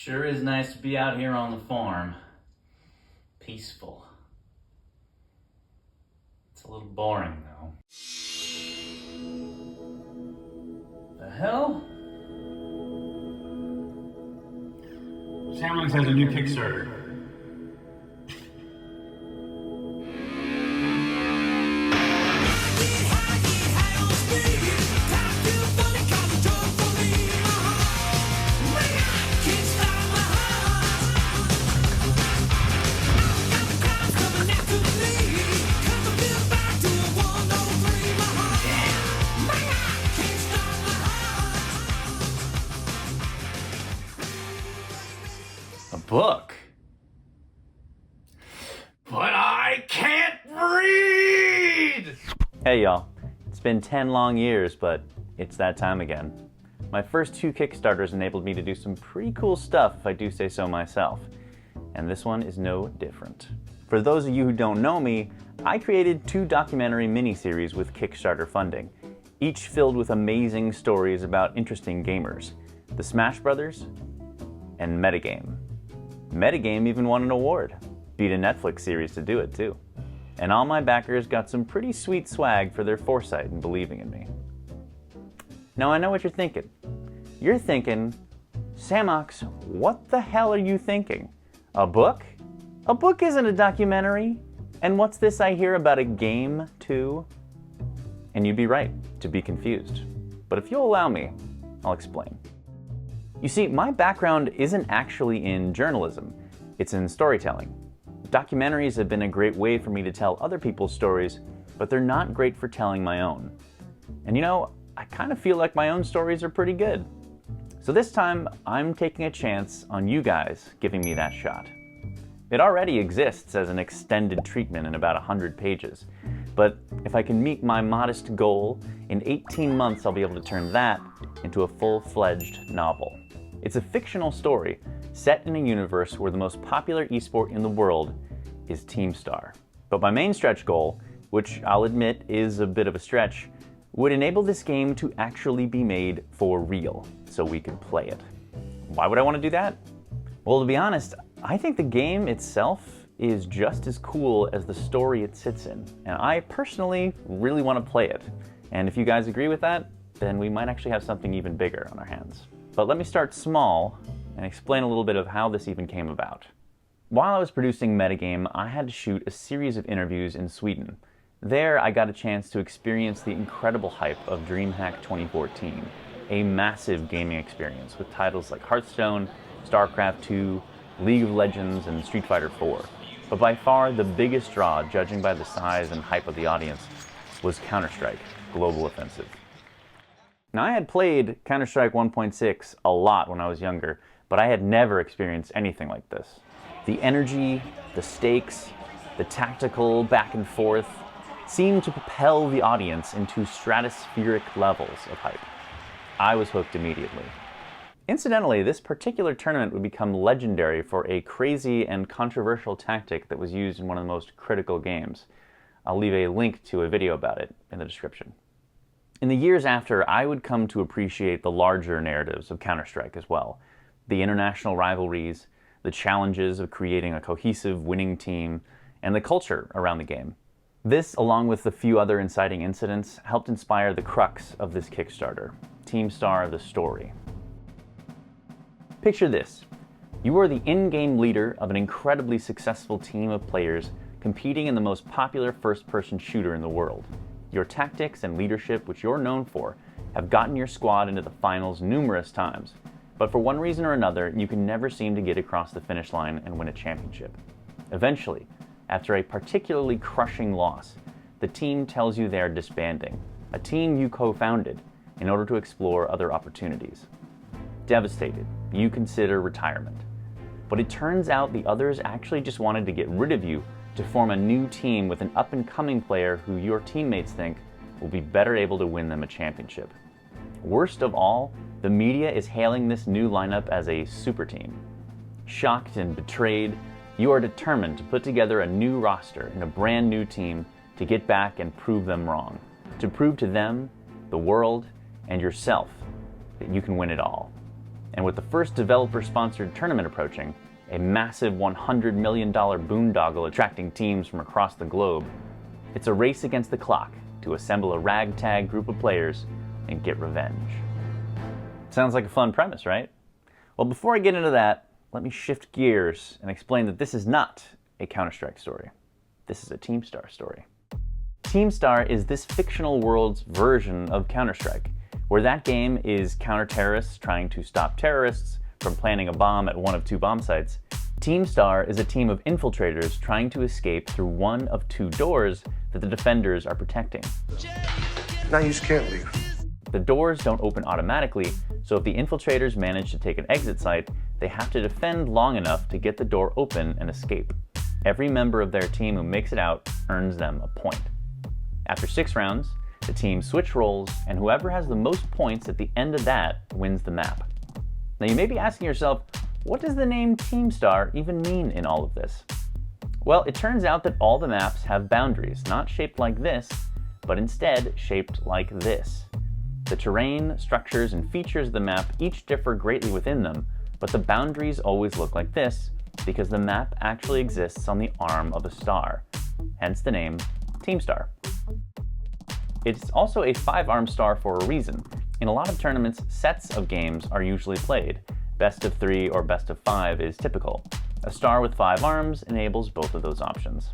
Sure is nice to be out here on the farm. Peaceful. It's a little boring though. The hell? Samox has a new Kickstarter. A book? But I can't read! Hey y'all, it's been 10 long years, but it's that time again. My first 2 Kickstarters enabled me to do some pretty cool stuff, if I do say so myself. And this one is no different. For those of you who don't know me, I created 2 documentary miniseries with Kickstarter funding, each filled with amazing stories about interesting gamers. The Smash Brothers and Metagame. Metagame even won an award. Beat a Netflix series to do it too. And all my backers got some pretty sweet swag for their foresight and believing in me. Now I know what you're thinking. You're thinking, Samox, what the hell are you thinking? A book? A book isn't a documentary. And what's this I hear about a game too? And you'd be right to be confused. But if you'll allow me, I'll explain. You see, my background isn't actually in journalism, it's in storytelling. Documentaries have been a great way for me to tell other people's stories, but they're not great for telling my own. And you know, I kind of feel like my own stories are pretty good. So this time, I'm taking a chance on you guys giving me that shot. It already exists as an extended treatment in about 100 pages, but if I can meet my modest goal, in 18 months I'll be able to turn that into a full-fledged novel. It's a fictional story set in a universe where the most popular esport in the world is Team Star. But my main stretch goal, which I'll admit is a bit of a stretch, would enable this game to actually be made for real, so we could play it. Why would I want to do that? Well, to be honest, I think the game itself is just as cool as the story it sits in, and I personally really want to play it. And if you guys agree with that, then we might actually have something even bigger on our hands. But let me start small and explain a little bit of how this even came about. While I was producing Metagame, I had to shoot a series of interviews in Sweden. There, I got a chance to experience the incredible hype of DreamHack 2014, a massive gaming experience with titles like Hearthstone, StarCraft 2, League of Legends, and Street Fighter 4. But by far, the biggest draw, judging by the size and hype of the audience, was Counter-Strike: Global Offensive. Now, I had played Counter-Strike 1.6 a lot when I was younger, but I had never experienced anything like this. The energy, the stakes, the tactical back and forth seemed to propel the audience into stratospheric levels of hype. I was hooked immediately. Incidentally, this particular tournament would become legendary for a crazy and controversial tactic that was used in one of the most critical games. I'll leave a link to a video about it in the description. In the years after, I would come to appreciate the larger narratives of Counter-Strike as well. The international rivalries, the challenges of creating a cohesive winning team, and the culture around the game. This, along with a few other inciting incidents, helped inspire the crux of this Kickstarter, Team Star: The Story. Picture this. You are the in-game leader of an incredibly successful team of players competing in the most popular first-person shooter in the world. Your tactics and leadership, which you're known for, have gotten your squad into the finals numerous times. But for one reason or another, you can never seem to get across the finish line and win a championship. Eventually, after a particularly crushing loss, the team tells you they're disbanding, a team you co-founded, in order to explore other opportunities. Devastated, you consider retirement. But it turns out the others actually just wanted to get rid of you to form a new team with an up-and-coming player who your teammates think will be better able to win them a championship. Worst of all, the media is hailing this new lineup as a super team. Shocked and betrayed, you are determined to put together a new roster and a brand new team to get back and prove them wrong. To prove to them, the world, and yourself that you can win it all. And with the first developer-sponsored tournament approaching, a massive $100 million boondoggle attracting teams from across the globe, it's a race against the clock to assemble a ragtag group of players and get revenge. Sounds like a fun premise, right? Well, before I get into that, let me shift gears and explain that this is not a Counter-Strike story. This is a Teamstar story. Teamstar is this fictional world's version of Counter-Strike, where that game is counter-terrorists trying to stop terrorists from planting a bomb at one of 2 bomb sites. Teamstar is a team of infiltrators trying to escape through one of 2 doors that the defenders are protecting. Now you just can't leave. The doors don't open automatically, so if the infiltrators manage to take an exit site, they have to defend long enough to get the door open and escape. Every member of their team who makes it out earns them a point. After 6 rounds, the teams switch roles, and whoever has the most points at the end of that wins the map. Now you may be asking yourself, what does the name Teamstar even mean in all of this? Well, it turns out that all the maps have boundaries, not shaped like this, but instead shaped like this. The terrain, structures, and features of the map each differ greatly within them, but the boundaries always look like this because the map actually exists on the arm of a star, hence the name Teamstar. It's also a 5-arm star for a reason. In a lot of tournaments, sets of games are usually played. Best of 3 or best of 5 is typical. A star with 5 arms enables both of those options.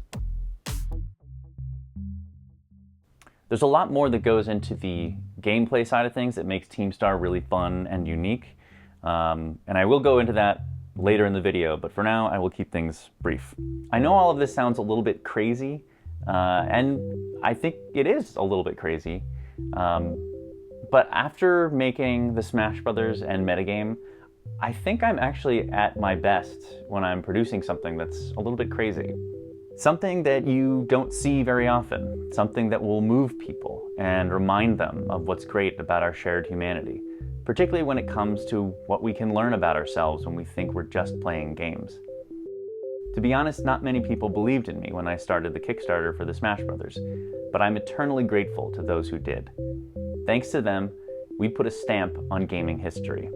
There's a lot more that goes into the gameplay side of things that makes Teamstar really fun and unique. And I will go into that later in the video, but for now I will keep things brief. I know all of this sounds a little bit crazy, and I think it is a little bit crazy. But after making the Smash Brothers and metagame, I think I'm actually at my best when I'm producing something that's a little bit crazy. Something that you don't see very often, something that will move people and remind them of what's great about our shared humanity, particularly when it comes to what we can learn about ourselves when we think we're just playing games. To be honest, not many people believed in me when I started the Kickstarter for the Smash Brothers, but I'm eternally grateful to those who did. Thanks to them, we put a stamp on gaming history.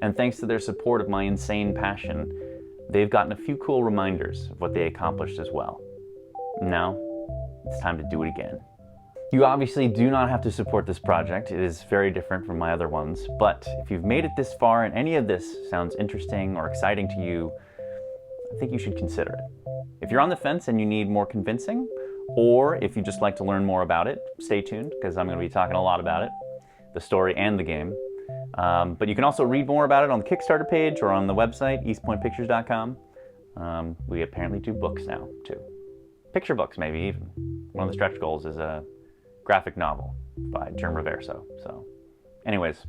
And thanks to their support of my insane passion, they've gotten a few cool reminders of what they accomplished as well. Now, it's time to do it again. You obviously do not have to support this project. It is very different from my other ones, but if you've made it this far and any of this sounds interesting or exciting to you, I think you should consider it. If you're on the fence and you need more convincing, or if you just like to learn more about it, stay tuned, because I'm going to be talking a lot about it, the story and the game. But you can also read more about it on the Kickstarter page or on the website, eastpointpictures.com. We apparently do books now, too. Picture books, maybe, even. One of the stretch goals is a graphic novel by Germ Reverso. So, anyways,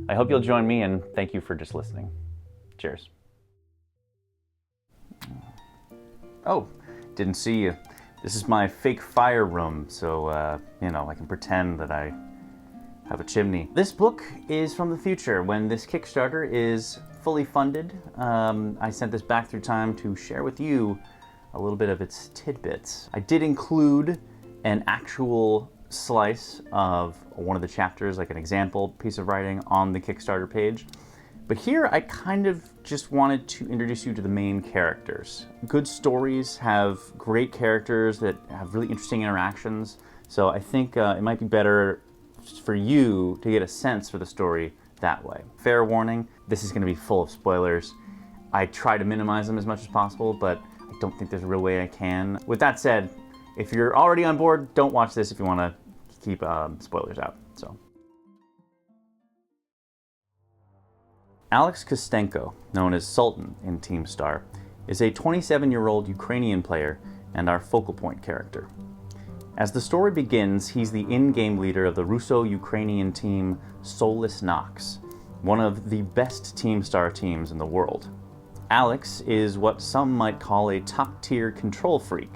I hope you'll join me, and thank you for just listening. Cheers. Oh, didn't see you. This is my fake fire room, so, I can pretend that I have a chimney. This book is from the future, when this Kickstarter is fully funded. I sent this back through time to share with you a little bit of its tidbits. I did include an actual slice of one of the chapters, like an example piece of writing on the Kickstarter page. But here I kind of just wanted to introduce you to the main characters. Good stories have great characters that have really interesting interactions. So I think it might be better for you to get a sense for the story that way. Fair warning, this is going to be full of spoilers. I try to minimize them as much as possible, but I don't think there's a real way I can. With that said, if you're already on board, don't watch this if you want to keep spoilers out. So, Alex Kostenko, known as Sultan in Teamstar, is a 27-year-old Ukrainian player and our focal point character. As the story begins, he's the in-game leader of the Russo-Ukrainian team Soulless Nox, one of the best Teamstar teams in the world. Alex is what some might call a top-tier control freak.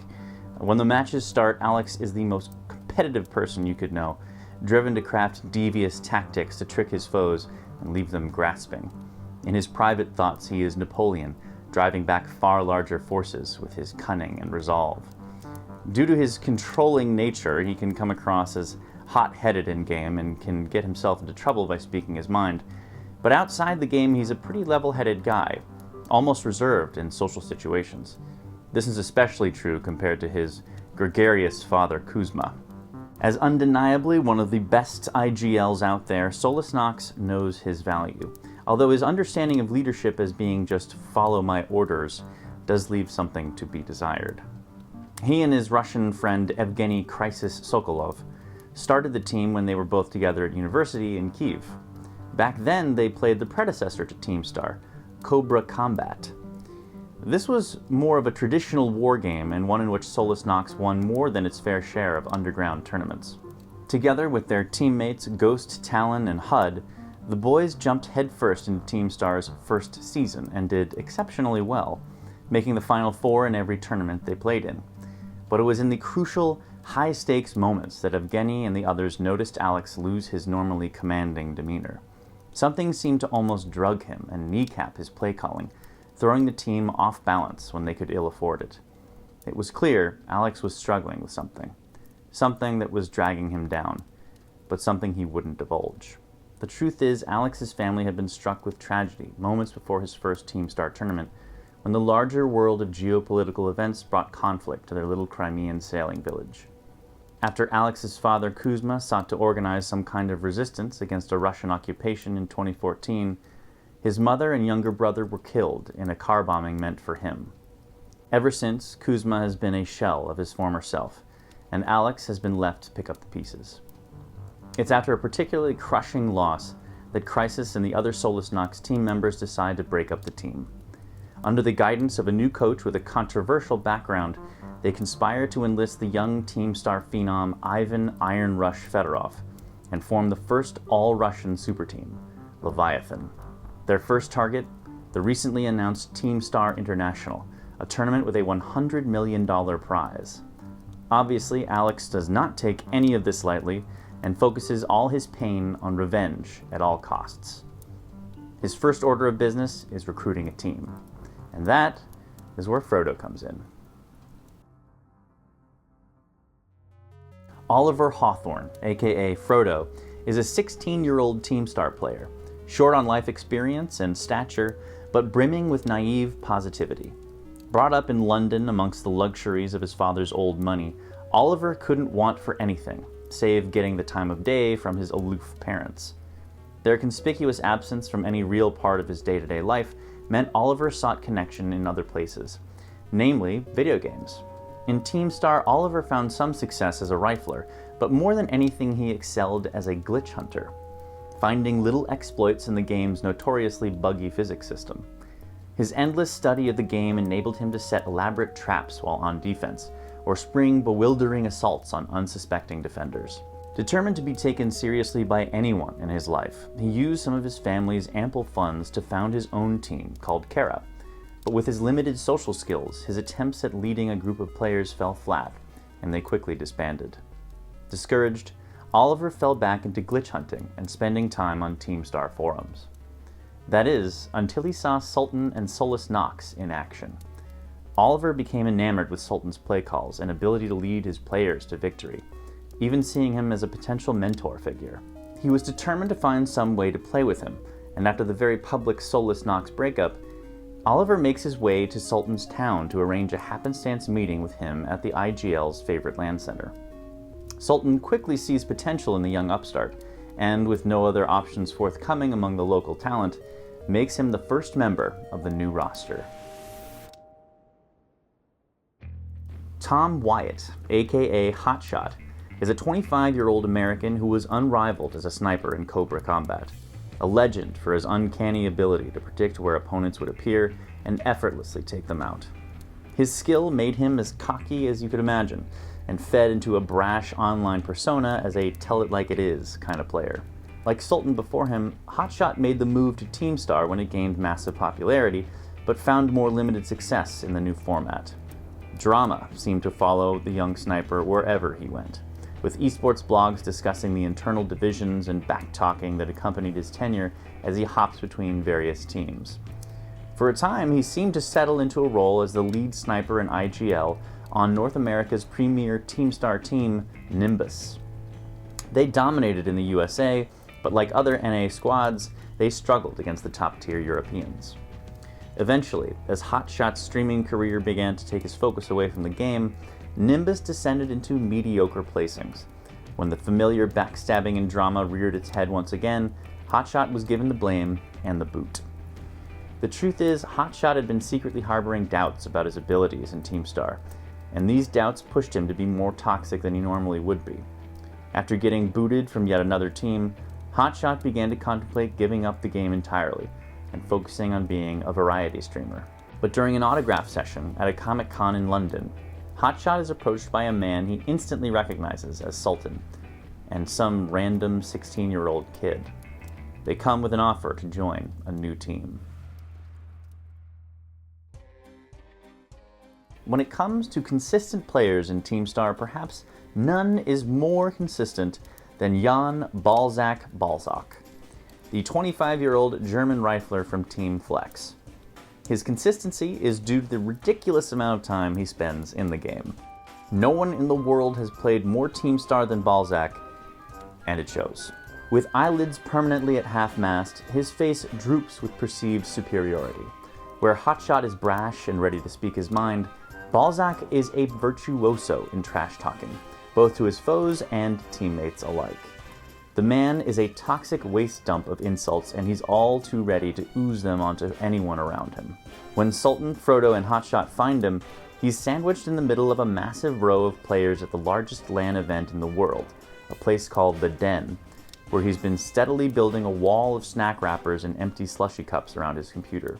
When the matches start, Alex is the most competitive person you could know, driven to craft devious tactics to trick his foes and leave them grasping. In his private thoughts, he is Napoleon, driving back far larger forces with his cunning and resolve. Due to his controlling nature, he can come across as hot-headed in-game and can get himself into trouble by speaking his mind. But outside the game, he's a pretty level-headed guy, almost reserved in social situations. This is especially true compared to his gregarious father, Kuzma. As undeniably one of the best IGLs out there, Solus Nox knows his value, although his understanding of leadership as being just follow my orders does leave something to be desired. He and his Russian friend Evgeny Crisis Sokolov started the team when they were both together at university in Kyiv. Back then, they played the predecessor to Teamstar, Cobra Combat. This was more of a traditional war game and one in which Solus Nox won more than its fair share of underground tournaments. Together with their teammates Ghost, Talon, and HUD, the boys jumped headfirst into Teamstar's first season and did exceptionally well, making the Final Four in every tournament they played in. But it was in the crucial, high-stakes moments that Evgeny and the others noticed Alex lose his normally commanding demeanor. Something seemed to almost drug him and kneecap his play calling, throwing the team off balance when they could ill afford it. It was clear Alex was struggling with something that was dragging him down, but something he wouldn't divulge. The truth is, Alex's family had been struck with tragedy moments before his first Teamstar tournament, when the larger world of geopolitical events brought conflict to their little Crimean sailing village. After Alex's father, Kuzma, sought to organize some kind of resistance against a Russian occupation in 2014, his mother and younger brother were killed in a car bombing meant for him. Ever since, Kuzma has been a shell of his former self, and Alex has been left to pick up the pieces. It's after a particularly crushing loss that Crisis and the other Solus Nox team members decide to break up the team. Under the guidance of a new coach with a controversial background, they conspire to enlist the young Teamstar phenom Ivan Iron Rush Fedorov and form the first all-Russian super team, Leviathan. Their first target, the recently announced Teamstar International, a tournament with a $100 million prize. Obviously, Alex does not take any of this lightly and focuses all his pain on revenge at all costs. His first order of business is recruiting a team. And that is where Frodo comes in. Oliver Hawthorne, aka Frodo, is a 16-year-old Teamstar player, short on life experience and stature, but brimming with naive positivity. Brought up in London amongst the luxuries of his father's old money, Oliver couldn't want for anything, save getting the time of day from his aloof parents. Their conspicuous absence from any real part of his day-to-day life meant Oliver sought connection in other places, namely video games. In Teamstar, Oliver found some success as a rifler, but more than anything he excelled as a glitch hunter, finding little exploits in the game's notoriously buggy physics system. His endless study of the game enabled him to set elaborate traps while on defense, or spring bewildering assaults on unsuspecting defenders. Determined to be taken seriously by anyone in his life, he used some of his family's ample funds to found his own team called Kara. But with his limited social skills, his attempts at leading a group of players fell flat, and they quickly disbanded. Discouraged, Oliver fell back into glitch hunting and spending time on Teamstar forums. That is, until he saw Sultan and Solus Nox in action. Oliver became enamored with Sultan's play calls and ability to lead his players to victory, even seeing him as a potential mentor figure. He was determined to find some way to play with him, and after the very public Solus Nox breakup, Oliver makes his way to Sultan's town to arrange a happenstance meeting with him at the IGL's favorite land center. Sultan quickly sees potential in the young upstart, and with no other options forthcoming among the local talent, makes him the first member of the new roster. Tom Wyatt, aka Hotshot, is a 25-year-old American who was unrivaled as a sniper in Cobra Combat, a legend for his uncanny ability to predict where opponents would appear and effortlessly take them out. His skill made him as cocky as you could imagine, and fed into a brash online persona as a tell-it-like-it-is kind of player. Like Sultan before him, Hotshot made the move to Teamstar when it gained massive popularity, but found more limited success in the new format. Drama seemed to follow the young sniper wherever he went, with esports blogs discussing the internal divisions and back-talking that accompanied his tenure as he hops between various teams. For a time, he seemed to settle into a role as the lead sniper in IGL on North America's premier Teamstar team, Nimbus. They dominated in the USA, but like other NA squads, they struggled against the top-tier Europeans. Eventually, as Hotshot's streaming career began to take his focus away from the game, Nimbus descended into mediocre placings. When the familiar backstabbing and drama reared its head once again, Hotshot was given the blame and the boot. The truth is, Hotshot had been secretly harboring doubts about his abilities in Teamstar, and these doubts pushed him to be more toxic than he normally would be. After getting booted from yet another team, Hotshot began to contemplate giving up the game entirely and focusing on being a variety streamer. But during an autograph session at a Comic-Con in London, Hotshot is approached by a man he instantly recognizes as Sultan, and some random 16-year-old kid. They come with an offer to join a new team. When it comes to consistent players in Teamstar, perhaps none is more consistent than Jan Balzac, the 25-year-old German rifler from Team Flex. His consistency is due to the ridiculous amount of time he spends in the game. No one in the world has played more Teamstar than Balzac, and it shows. With eyelids permanently at half-mast, his face droops with perceived superiority. Where Hotshot is brash and ready to speak his mind, Balzac is a virtuoso in trash-talking, both to his foes and teammates alike. The man is a toxic waste dump of insults, and he's all too ready to ooze them onto anyone around him. When Sultan, Frodo, and Hotshot find him, he's sandwiched in the middle of a massive row of players at the largest LAN event in the world, a place called The Den, where he's been steadily building a wall of snack wrappers and empty slushy cups around his computer.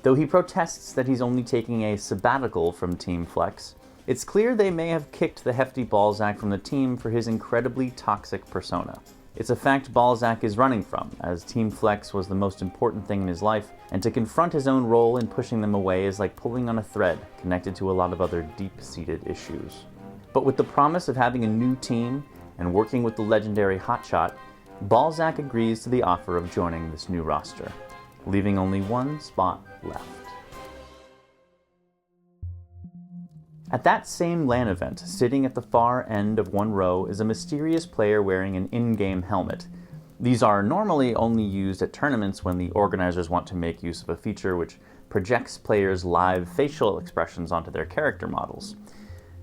Though he protests that he's only taking a sabbatical from Team Flex, it's clear they may have kicked the hefty Balzac from the team for his incredibly toxic persona. It's a fact Balzac is running from, as Team Flex was the most important thing in his life, and to confront his own role in pushing them away is like pulling on a thread connected to a lot of other deep-seated issues. But with the promise of having a new team and working with the legendary Hotshot, Balzac agrees to the offer of joining this new roster, leaving only one spot left. At that same LAN event, sitting at the far end of one row is a mysterious player wearing an in-game helmet. These are normally only used at tournaments when the organizers want to make use of a feature which projects players' live facial expressions onto their character models.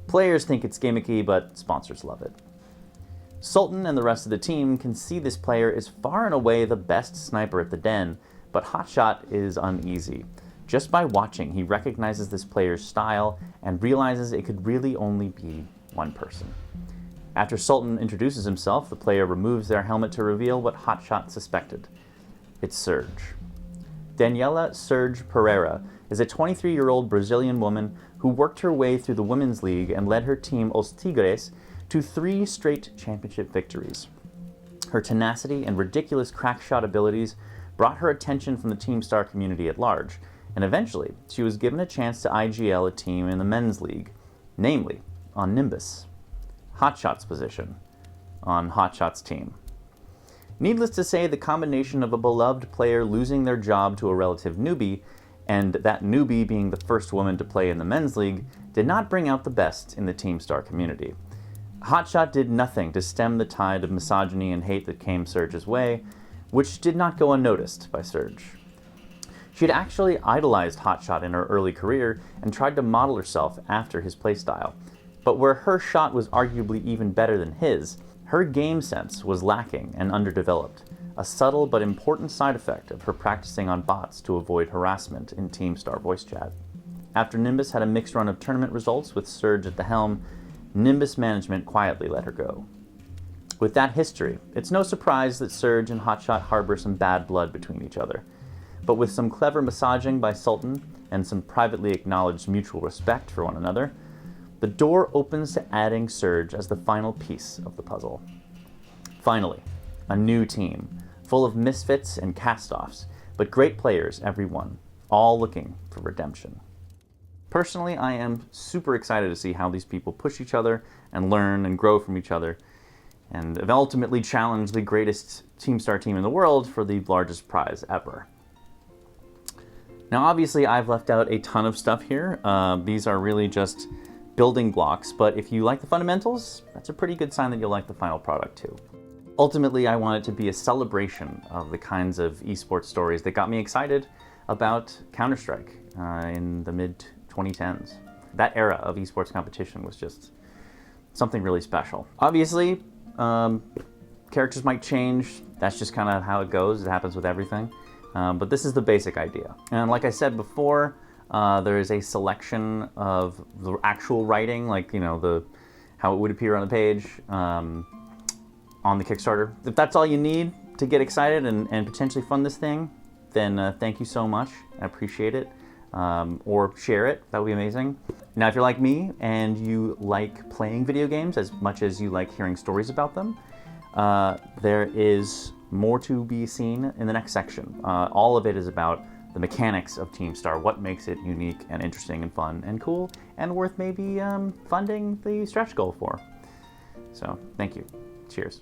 Players think it's gimmicky, but sponsors love it. Sultan and the rest of the team can see this player is far and away the best sniper at the Den, but Hotshot is uneasy. Just by watching, he recognizes this player's style and realizes it could really only be one person. After Sultan introduces himself, the player removes their helmet to reveal what Hotshot suspected. It's Surge. Daniela Surge Pereira is a 23-year-old Brazilian woman who worked her way through the Women's League and led her team Os Tigres to 3 straight championship victories. Her tenacity and ridiculous crackshot abilities brought her attention from the Teamstar community at large, and eventually she was given a chance to IGL a team in the Men's League, namely on Nimbus, Hotshot's position, on Hotshot's team. Needless to say, the combination of a beloved player losing their job to a relative newbie, and that newbie being the first woman to play in the Men's League, did not bring out the best in the Teamstar community. Hotshot did nothing to stem the tide of misogyny and hate that came Surge's way, which did not go unnoticed by Surge. She had actually idolized Hotshot in her early career and tried to model herself after his playstyle. But where her shot was arguably even better than his, her game sense was lacking and underdeveloped, a subtle but important side effect of her practicing on bots to avoid harassment in Teamstar voice chat. After Nimbus had a mixed run of tournament results with Surge at the helm, Nimbus management quietly let her go. With that history, it's no surprise that Surge and Hotshot harbor some bad blood between each other. But with some clever massaging by Sultan and some privately acknowledged mutual respect for one another, the door opens to adding Surge as the final piece of the puzzle. Finally, a new team, full of misfits and cast-offs, but great players every one, all looking for redemption. Personally, I am super excited to see how these people push each other and learn and grow from each other, and ultimately challenge the greatest Teamstar team in the world for the largest prize ever. Now obviously I've left out a ton of stuff here. These are really just building blocks, but if you like the fundamentals, that's a pretty good sign that you'll like the final product too. Ultimately, I want it to be a celebration of the kinds of esports stories that got me excited about Counter-Strike in the mid-2010s. That era of esports competition was just something really special. Obviously, characters might change. That's just kind of how it goes. It happens with everything. But this is the basic idea. And like I said before, there is a selection of the actual writing, like, how it would appear on the page on the Kickstarter. If that's all you need to get excited and potentially fund this thing, then thank you so much. I appreciate it. Or share it, that would be amazing. Now, if you're like me and you like playing video games as much as you like hearing stories about them, there is more to be seen in the next section. All of it is about the mechanics of TeamStar, what makes it unique and interesting and fun and cool and worth maybe funding the stretch goal for. So, thank you. Cheers.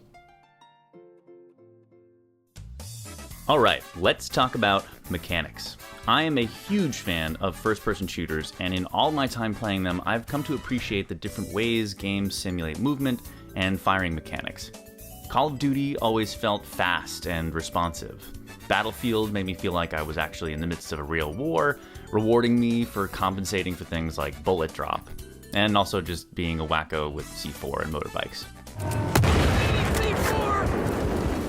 All right, let's talk about mechanics. I am a huge fan of first-person shooters, and in all my time playing them, I've come to appreciate the different ways games simulate movement and firing mechanics. Call of Duty always felt fast and responsive. Battlefield made me feel like I was actually in the midst of a real war, rewarding me for compensating for things like bullet drop, and also just being a wacko with C4 and motorbikes.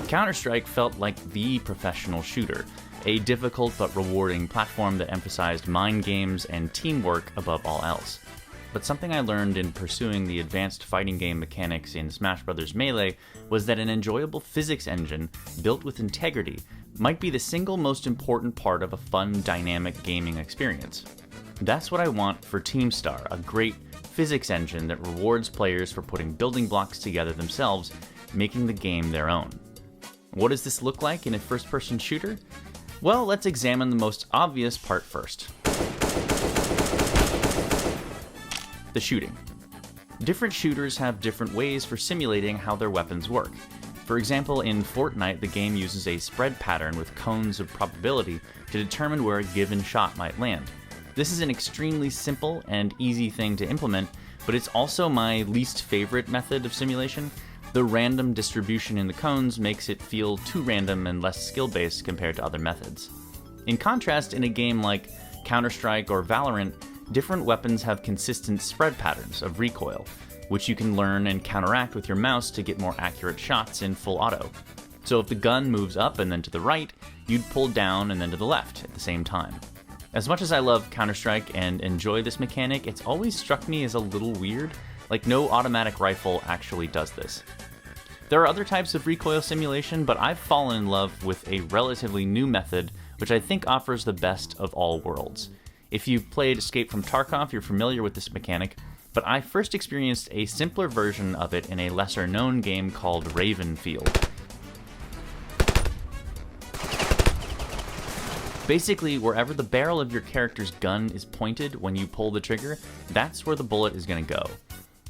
Counter-Strike felt like the professional shooter, a difficult but rewarding platform that emphasized mind games and teamwork above all else. But something I learned in pursuing the advanced fighting game mechanics in Smash Bros. Melee was that an enjoyable physics engine built with integrity might be the single most important part of a fun, dynamic gaming experience. That's what I want for TeamStar, a great physics engine that rewards players for putting building blocks together themselves, making the game their own. What does this look like in a first-person shooter? Well, let's examine the most obvious part first. The shooting. Different shooters have different ways for simulating how their weapons work. For example, in Fortnite, the game uses a spread pattern with cones of probability to determine where a given shot might land. This is an extremely simple and easy thing to implement, but it's also my least favorite method of simulation. The random distribution in the cones makes it feel too random and less skill-based compared to other methods. In contrast, in a game like Counter-Strike or Valorant, different weapons have consistent spread patterns of recoil, which you can learn and counteract with your mouse to get more accurate shots in full auto. So if the gun moves up and then to the right, you'd pull down and then to the left at the same time. As much as I love Counter-Strike and enjoy this mechanic, it's always struck me as a little weird, like no automatic rifle actually does this. There are other types of recoil simulation, but I've fallen in love with a relatively new method, which I think offers the best of all worlds. If you've played Escape from Tarkov, you're familiar with this mechanic, but I first experienced a simpler version of it in a lesser-known game called Ravenfield. Basically, wherever the barrel of your character's gun is pointed when you pull the trigger, that's where the bullet is going to go.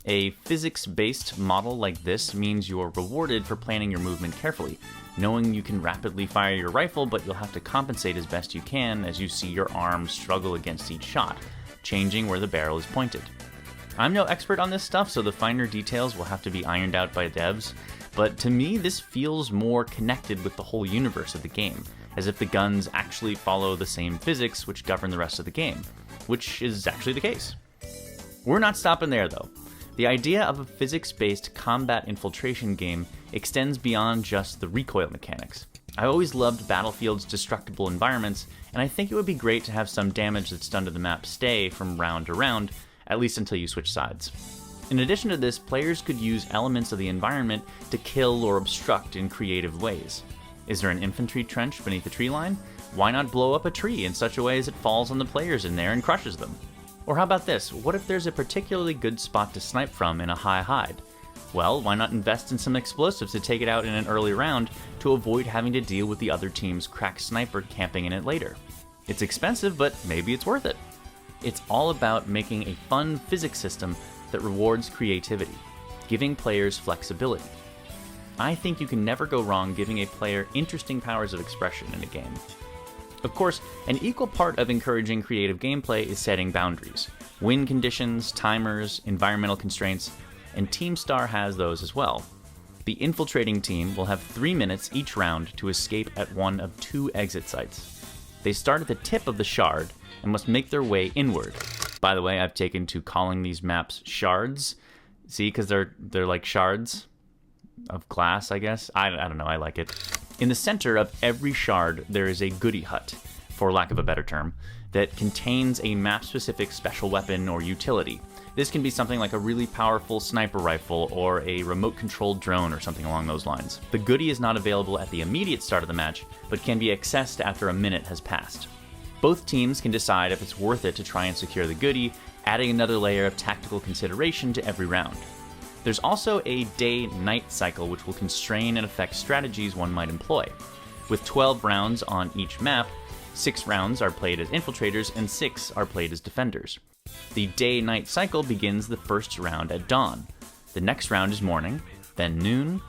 A physics-based model like this means you're rewarded for planning your movement carefully, knowing you can rapidly fire your rifle, but you'll have to compensate as best you can as you see your arms struggle against each shot, changing where the barrel is pointed. I'm no expert on this stuff, so the finer details will have to be ironed out by devs, but to me this feels more connected with the whole universe of the game, as if the guns actually follow the same physics which govern the rest of the game, which is actually the case. We're not stopping there though. The idea of a physics-based combat infiltration game extends beyond just the recoil mechanics. I always loved Battlefield's destructible environments, and I think it would be great to have some damage that's done to the map stay from round to round, at least until you switch sides. In addition to this, players could use elements of the environment to kill or obstruct in creative ways. Is there an infantry trench beneath a tree line? Why not blow up a tree in such a way as it falls on the players in there and crushes them? Or how about this? What if there's a particularly good spot to snipe from in a high hide? Well, why not invest in some explosives to take it out in an early round to avoid having to deal with the other team's crack sniper camping in it later? It's expensive, but maybe it's worth it. It's all about making a fun physics system that rewards creativity, giving players flexibility. I think you can never go wrong giving a player interesting powers of expression in a game. Of course, an equal part of encouraging creative gameplay is setting boundaries. Win conditions, timers, environmental constraints, and TeamStar has those as well. The infiltrating team will have 3 minutes each round to escape at one of 2 exit sites. They start at the tip of the shard and must make their way inward. By the way, I've taken to calling these maps shards. See, because they're like shards of glass, I guess. I don't know, I like it. In the center of every shard, there is a goodie hut, for lack of a better term, that contains a map-specific special weapon or utility. This can be something like a really powerful sniper rifle or a remote-controlled drone or something along those lines. The goodie is not available at the immediate start of the match, but can be accessed after a minute has passed. Both teams can decide if it's worth it to try and secure the goodie, adding another layer of tactical consideration to every round. There's also a day-night cycle which will constrain and affect strategies one might employ. With 12 rounds on each map, 6 rounds are played as infiltrators and 6 are played as defenders. The day-night cycle begins the first round at dawn. The next round is morning, then noon,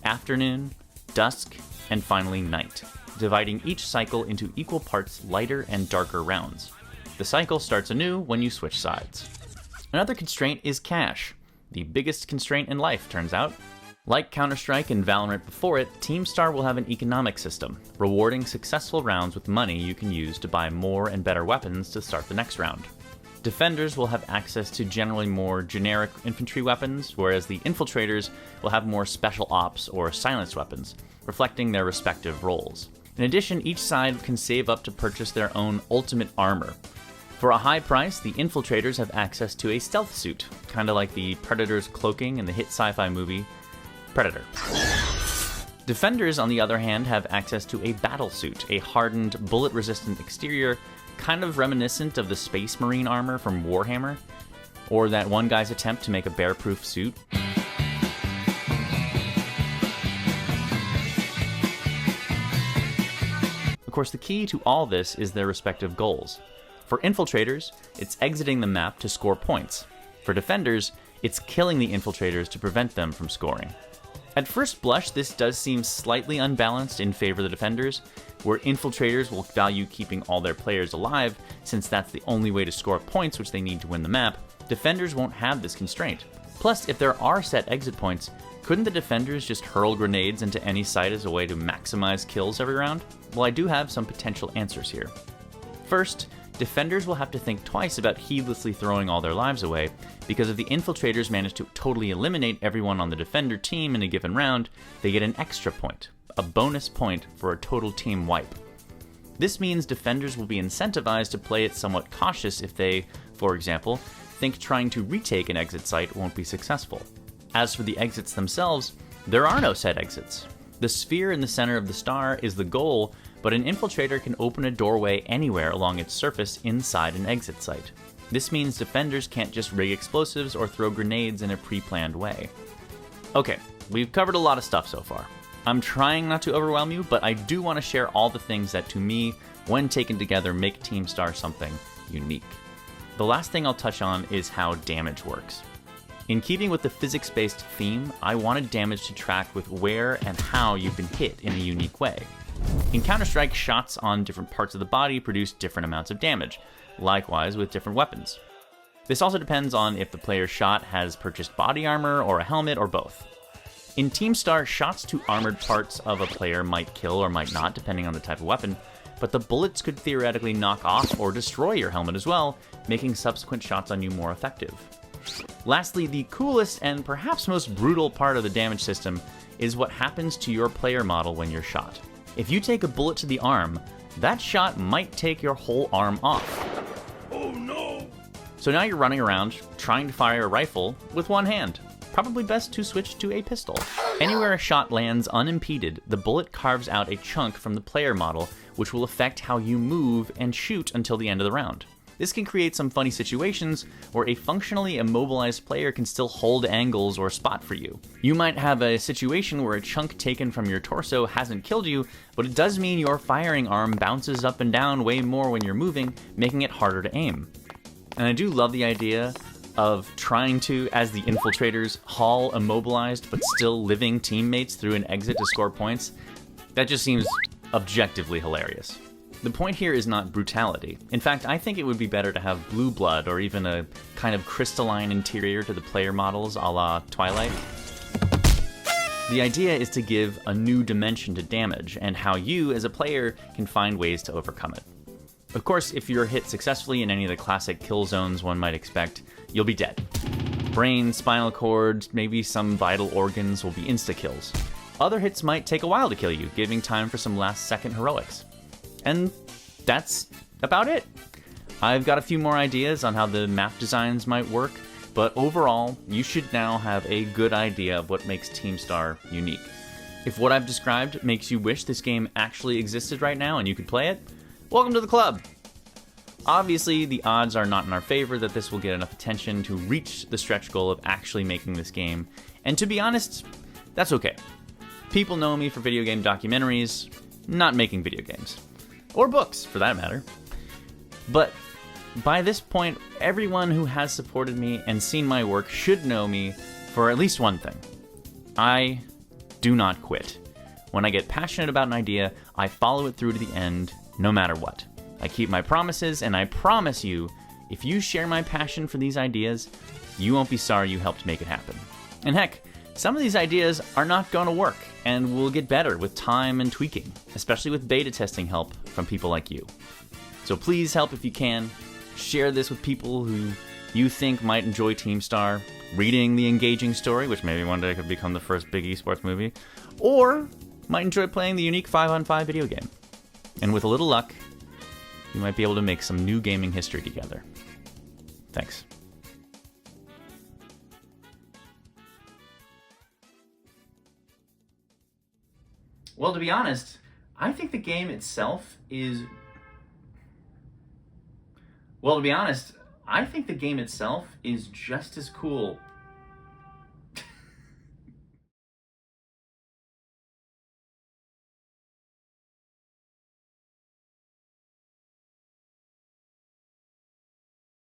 afternoon, dusk, and finally night, dividing each cycle into equal parts lighter and darker rounds. The cycle starts anew when you switch sides. Another constraint is cash. The biggest constraint in life, turns out. Like Counter-Strike and Valorant before it, TeamStar will have an economic system, rewarding successful rounds with money you can use to buy more and better weapons to start the next round. Defenders will have access to generally more generic infantry weapons, whereas the infiltrators will have more special ops or silenced weapons, reflecting their respective roles. In addition, each side can save up to purchase their own ultimate armor. For a high price, the infiltrators have access to a stealth suit, kind of like the Predator's cloaking in the hit sci-fi movie Predator. Defenders, on the other hand, have access to a battle suit, a hardened, bullet-resistant exterior, kind of reminiscent of the Space Marine armor from Warhammer, or that one guy's attempt to make a bear-proof suit. Of course, the key to all this is their respective goals. For infiltrators, it's exiting the map to score points. For defenders, it's killing the infiltrators to prevent them from scoring. At first blush, this does seem slightly unbalanced in favor of the defenders, where infiltrators will value keeping all their players alive, since that's the only way to score points which they need to win the map. Defenders won't have this constraint. Plus, if there are set exit points, couldn't the defenders just hurl grenades into any site as a way to maximize kills every round? Well, I do have some potential answers here. First, defenders will have to think twice about heedlessly throwing all their lives away, because if the infiltrators manage to totally eliminate everyone on the defender team in a given round, they get an extra point, a bonus point for a total team wipe. This means defenders will be incentivized to play it somewhat cautious if they, for example, think trying to retake an exit site won't be successful. As for the exits themselves, there are no set exits. The sphere in the center of the star is the goal, but an infiltrator can open a doorway anywhere along its surface inside an exit site. This means defenders can't just rig explosives or throw grenades in a pre-planned way. Okay, we've covered a lot of stuff so far. I'm trying not to overwhelm you, but I do want to share all the things that, to me, when taken together, make TeamStar something unique. The last thing I'll touch on is how damage works. In keeping with the physics-based theme, I wanted damage to track with where and how you've been hit in a unique way. In Counter-Strike, shots on different parts of the body produce different amounts of damage, likewise with different weapons. This also depends on if the player's shot has purchased body armor or a helmet or both. In TeamStar, shots to armored parts of a player might kill or might not, depending on the type of weapon, but the bullets could theoretically knock off or destroy your helmet as well, making subsequent shots on you more effective. Lastly, the coolest and perhaps most brutal part of the damage system is what happens to your player model when you're shot. If you take a bullet to the arm, that shot might take your whole arm off. Oh no! So now you're running around trying to fire a rifle with one hand. Probably best to switch to a pistol. Anywhere a shot lands unimpeded, the bullet carves out a chunk from the player model, which will affect how you move and shoot until the end of the round. This can create some funny situations where a functionally immobilized player can still hold angles or spot for you. You might have a situation where a chunk taken from your torso hasn't killed you, but it does mean your firing arm bounces up and down way more when you're moving, making it harder to aim. And I do love the idea of trying to, as the infiltrators, haul immobilized but still living teammates through an exit to score points. That just seems objectively hilarious. The point here is not brutality. In fact, I think it would be better to have blue blood or even a kind of crystalline interior to the player models a la Twilight. The idea is to give a new dimension to damage, and how you, as a player, can find ways to overcome it. Of course, if you're hit successfully in any of the classic kill zones one might expect, you'll be dead. Brain, spinal cord, maybe some vital organs will be insta-kills. Other hits might take a while to kill you, giving time for some last-second heroics. And that's about it. I've got a few more ideas on how the map designs might work, but overall, you should now have a good idea of what makes TeamStar unique. If what I've described makes you wish this game actually existed right now and you could play it, welcome to the club! Obviously, the odds are not in our favor that this will get enough attention to reach the stretch goal of actually making this game, and to be honest, that's okay. People know me for video game documentaries, not making video games. Or books, for that matter. But by this point, everyone who has supported me and seen my work should know me for at least one thing. I do not quit. When I get passionate about an idea, I follow it through to the end, no matter what. I keep my promises, and I promise you, if you share my passion for these ideas, you won't be sorry you helped make it happen. And heck, some of these ideas are not going to work, and will get better with time and tweaking, especially with beta testing help from people like you. So please help if you can. Share this with people who you think might enjoy TeamStar, reading the engaging story, which maybe one day could become the first big esports movie, or might enjoy playing the unique 5-on-5 video game. And with a little luck, you might be able to make some new gaming history together. Thanks. Well, to be honest, I think the game itself is... just as cool